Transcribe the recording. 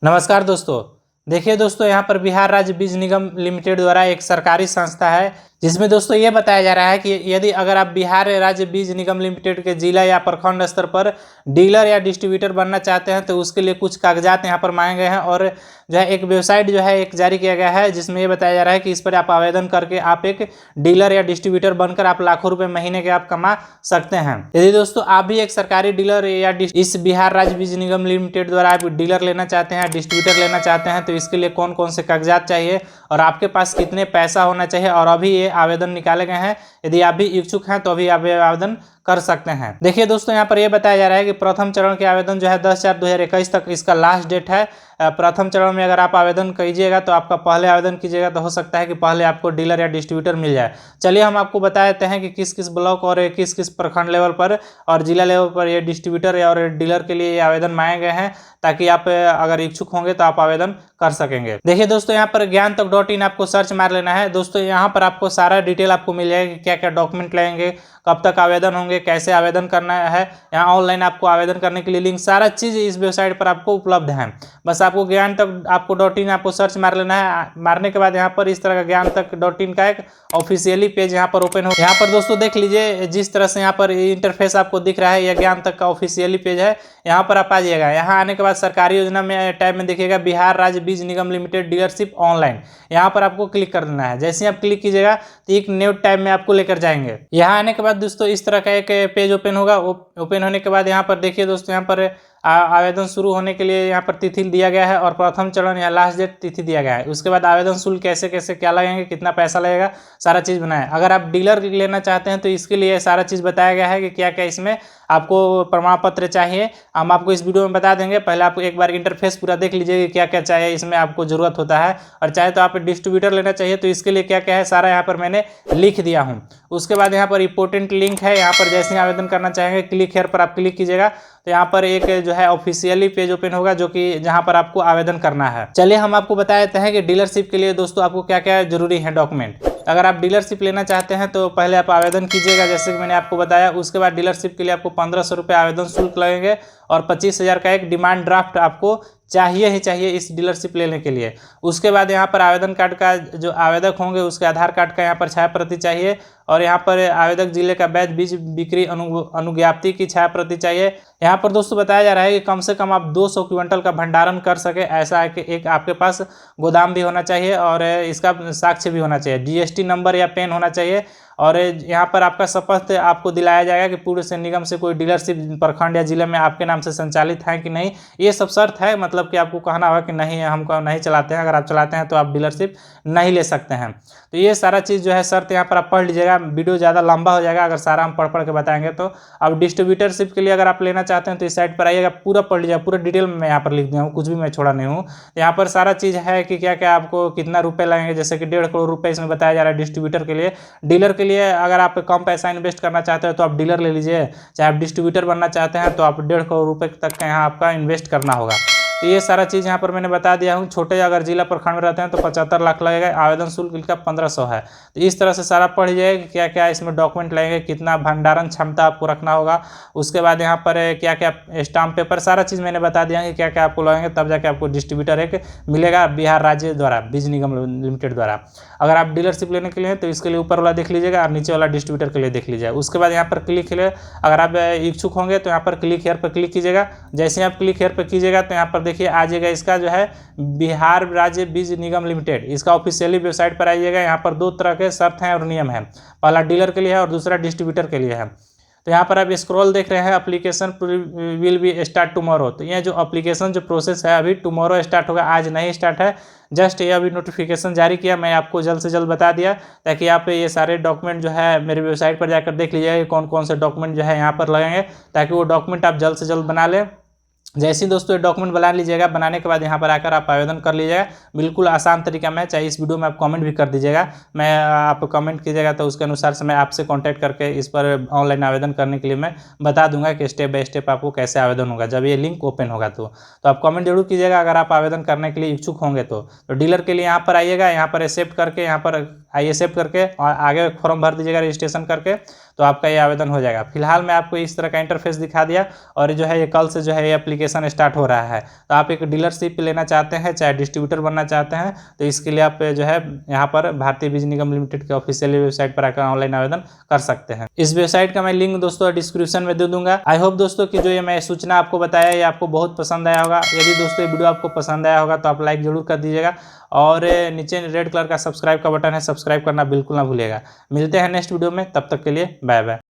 नमस्कार दोस्तों। देखिए दोस्तों, यहाँ पर बिहार राज्य बीज निगम लिमिटेड द्वारा एक सरकारी संस्था है जिसमें दोस्तों ये बताया जा रहा है कि यदि अगर आप बिहार राज्य बीज निगम लिमिटेड के जिला या प्रखंड स्तर पर डीलर या डिस्ट्रीब्यूटर बनना चाहते हैं तो उसके लिए कुछ कागजात यहाँ पर मांगे गए हैं और जो है एक वेबसाइट जो है एक जारी किया गया है जिसमें ये बताया जा रहा है कि इस पर आप आवेदन करके आप एक डीलर या डिस्ट्रीब्यूटर बनकर आप लाखों रुपए महीने के आप कमा सकते हैं। यदि दोस्तों आप भी एक सरकारी डीलर या इस बिहार राज्य बीज निगम लिमिटेड द्वारा आप डीलर लेना चाहते हैं, डिस्ट्रीब्यूटर लेना चाहते हैं, तो इसके लिए कौन कौन से कागजात चाहिए और आपके पास कितने पैसा होना चाहिए और अभी ये आवेदन निकाले गए हैं। यदि आप भी इच्छुक हैं तो अभी आप आवेदन कर सकते हैं। देखिए दोस्तों, यहाँ पर यह बताया जा रहा है कि प्रथम चरण के आवेदन जो है 10/4/2021 तक इसका लास्ट डेट है। प्रथम चरण में अगर आप आवेदन कीजिएगा तो आपका पहले आवेदन कीजिएगा तो हो सकता है कि पहले आपको डीलर या डिस्ट्रीब्यूटर मिल जाए। चलिए हम आपको बता देते हैं कि किस किस ब्लॉक और किस किस प्रखंड लेवल पर और जिला लेवल पर ये डिस्ट्रीब्यूटर और डीलर के लिए आवेदन मांगे गए हैं, ताकि आप अगर इच्छुक होंगे तो आप आवेदन कर सकेंगे। देखिए दोस्तों, यहाँ पर ज्ञानतक.in आपको सर्च मार लेना है। दोस्तों यहाँ पर आपको सारा डिटेल आपको मिल जाएगा कि क्या क्या डॉक्यूमेंट लगेंगे, कब तक आवेदन होंगे, कैसे आवेदन करना है। यहाँ ऑनलाइन आपको आवेदन करने के लिए लिंक, सारा चीज़ इस वेबसाइट पर आपको उपलब्ध है। बस आपको ज्ञानतक.in आपको सर्च मार लेना है। मारने के बाद यहाँ पर इस तरह का ज्ञानतक.in का एक ऑफिशियली पेज यहाँ पर ओपन हो। यहाँ पर दोस्तों देख लीजिए, जिस तरह से यहाँ पर इंटरफेस आपको दिख रहा है, यह ज्ञानतक का ऑफिशियली पेज है। यहाँ पर आप आ जाइएगा। यहाँ आने के बाद सरकारी योजना में टैब में देखिएगा बिहार राज्य बीज निगम लिमिटेड डीलरशिप ऑनलाइन, यहाँ पर आपको क्लिक कर देना है। जैसे ही आप क्लिक कीजिएगा तो एक न्यू टैब में आपको लेकर जाएंगे। यहाँ आने के बाद दोस्तों इस तरह का एक पेज ओपन होगा। ओपन होने के बाद यहाँ पर देखिए दोस्तों, यहाँ पर आवेदन शुरू होने के लिए यहाँ पर तिथि दिया गया है और प्रथम चरण या लास्ट डेट तिथि दिया गया है। उसके बाद आवेदन शुल्क कैसे कैसे क्या लगेंगे, कितना पैसा लगेगा, सारा चीज़ बनाया। अगर आप डीलर लेना चाहते हैं तो इसके लिए सारा चीज़ बताया गया है कि क्या क्या इसमें आपको प्रमाण पत्र चाहिए। हम आपको इस वीडियो में बता देंगे। पहले आप एक बार इंटरफेस पूरा देख लीजिए कि क्या क्या चाहिए, इसमें आपको ज़रूरत होता है। और चाहे तो आप डिस्ट्रीब्यूटर लेना चाहिए तो इसके लिए क्या क्या है सारा यहाँ पर मैंने लिख दिया हूँ। उसके बाद यहाँ पर इंपॉर्टेंट लिंक है, यहाँ पर जैसे ही आवेदन करना चाहेंगे क्लिक हेयर पर आप क्लिक कीजिएगा तो यहाँ पर एक जो है ऑफिशियली पेज ओपन होगा जो कि जहाँ पर आपको आवेदन करना है। चलिए हम आपको बता देते हैं कि डीलरशिप के लिए दोस्तों आपको क्या क्या जरूरी है डॉक्यूमेंट। अगर आप डीलरशिप लेना चाहते हैं तो पहले आप आवेदन कीजिएगा जैसे कि मैंने आपको बताया। उसके बाद डीलरशिप के लिए आपको 1500 रुपये आवेदन शुल्क लगेंगे और 25,000 का एक डिमांड ड्राफ्ट आपको चाहिए ही चाहिए इस डीलरशिप लेने के लिए। उसके बाद यहाँ पर आवेदन कार्ड का जो आवेदक होंगे उसके आधार कार्ड का यहाँ पर छाया प्रति चाहिए और यहाँ पर आवेदक जिले का वैध बीज बिक्री अनुज्ञप्ति की छाया प्रति चाहिए। यहाँ पर दोस्तों बताया जा रहा है कि कम से कम आप 200 क्विंटल का भंडारण कर सके ऐसा है कि एक आपके पास गोदाम भी होना चाहिए और इसका साक्ष्य भी होना चाहिए, जीएसटी नंबर या पेन होना चाहिए। और यहाँ पर आपका शपथ आपको दिलाया जाएगा कि पूर्व से निगम से कोई डीलरशिप प्रखंड या जिले में आपके नाम से संचालित है कि नहीं। ये सब शर्त है, मतलब कि आपको कहना होगा कि नहीं हमको नहीं चलाते हैं। अगर आप चलाते हैं तो आप डीलरशिप नहीं ले सकते हैं। तो ये सारा चीज़ जो है शर्त यहाँ पर आप पढ़ लीजिएगा। वीडियो ज़्यादा लंबा हो जाएगा अगर सारा हम पढ़ के बताएंगे तो। अब डिस्ट्रीब्यूटरशिप के लिए अगर आप लेना चाहते हैं तो इस साइट पर आइएगा, पूरा पढ़ लीजिएगा, पूरा डिटेल में मैं यहाँ पर लिख दिया हूँ, कुछ भी मैं छोड़ा नहीं हूँ। यहाँ पर सारा चीज़ है कि क्या क्या आपको कितना रुपये लगेंगे, जैसे कि 1.5 करोड़ रुपये इसमें बताया जा रहा है डिस्ट्रीब्यूटर के लिए। डीलर के लिए अगर आप कम पैसा इन्वेस्ट करना चाहते हैं तो आप डीलर ले लीजिए, चाहे आप डिस्ट्रीब्यूटर बनना चाहते हैं तो आप 1.5 करोड़ रुपये तक का यहाँ आपका इन्वेस्ट करना होगा। तो ये सारा चीज़ यहाँ पर मैंने बता दिया हूँ। छोटे अगर जिला प्रखंड में रहते हैं तो 75 लाख लगेगा, आवेदन शुल्क इनका 1500 है। तो इस तरह से सारा पढ़ जाएगा कि क्या क्या इसमें डॉक्यूमेंट लगेंगे, कितना भंडारण क्षमता आपको रखना होगा। उसके बाद यहाँ पर क्या क्या स्टाम्प पेपर, सारा चीज़ मैंने बता दिया कि क्या क्या आपको लगेंगे, तब जाके आपको डिस्ट्रीब्यूटर एक मिलेगा बिहार राज्य द्वारा बीज निगम लिमिटेड द्वारा। अगर आप डीलरशिप लेने के लिए तो इसके लिए ऊपर वाला देख लीजिएगा और नीचे वाला डिस्ट्रीब्यूटर के लिए देख लीजिएगा। उसके बाद यहाँ पर क्लिक हेयर, अगर आप इच्छुक होंगे तो यहाँ पर क्लिक हेयर पर क्लिक कीजिएगा। जैसे ही आप क्लिक हेयर पर कीजिएगा तो यहाँ पर देखिए आ जाएगा इसका जो है बिहार राज्य बीज निगम लिमिटेड, इसका ऑफिशियली वेबसाइट पर आइएगा। यहाँ पर 2 तरह के शर्त हैं और नियम है, पहला डीलर के लिए है और दूसरा डिस्ट्रीब्यूटर के लिए है। तो यहाँ पर आप स्क्रॉल देख रहे हैं, application will be start tomorrow. तो ये जो एप्लीकेशन जो प्रोसेस है अभी टुमारो स्टार्ट होगा, आज नहीं स्टार्ट है। जस्ट ये अभी नोटिफिकेशन जारी किया, मैं आपको जल्द से जल्द बता दिया ताकि आप ये सारे डॉक्यूमेंट जो है मेरे वेबसाइट पर जाकर देख लीजिएगा कि कौन कौन से डॉक्यूमेंट जो है यहाँ पर लगेंगे, ताकि वो डॉक्यूमेंट आप जल्द से जल्द बना लें। जैसे ही दोस्तों ये डॉक्यूमेंट बना लीजिएगा, बनाने के बाद यहाँ पर आकर आप आवेदन कर लीजिएगा। बिल्कुल आसान तरीका में, चाहे इस वीडियो में आप कमेंट भी कर दीजिएगा, मैं आप कमेंट कीजिएगा तो उसके अनुसार से मैं आपसे कांटेक्ट करके इस पर ऑनलाइन आवेदन करने के लिए मैं बता दूंगा कि स्टेप बाय स्टेप आपको कैसे आवेदन होगा जब ये लिंक ओपन होगा। तो आप कमेंट जरूर कीजिएगा अगर आप आवेदन करने के लिए इच्छुक होंगे तो। डीलर के लिए यहाँ पर आइएगा, यहाँ पर एक्सेप्ट करके यहाँ पर आइए एक्सेप्ट करके और आगे फॉर्म भर दीजिएगा रजिस्ट्रेशन करके, तो आपका ये आवेदन हो जाएगा। फिलहाल मैं आपको इस तरह का इंटरफेस दिखा दिया और जो है ये कल से जो है ये एप्लीकेशन स्टार्ट हो रहा है। तो आप एक डीलरशिप लेना चाहते हैं, चाहे डिस्ट्रीब्यूटर बनना चाहते हैं, तो इसके लिए आप जो है यहाँ पर भारतीय बीज निगम लिमिटेड के ऑफिशियल वेबसाइट पर आकर ऑनलाइन आवेदन कर सकते हैं। इस वेबसाइट का मैं लिंक दोस्तों डिस्क्रिप्शन में दे दूंगा। आई होप दोस्तों कि जो ये मैं सूचना आपको बताया ये आपको बहुत पसंद आया होगा। यदि दोस्तों ये वीडियो आपको पसंद आया होगा तो आप लाइक जरूर कर दीजिएगा और नीचे रेड कलर का सब्सक्राइब का बटन है, सब्सक्राइब करना बिल्कुल ना भूलिएगा। मिलते हैं नेक्स्ट वीडियो में, तब तक के लिए बाय बाय।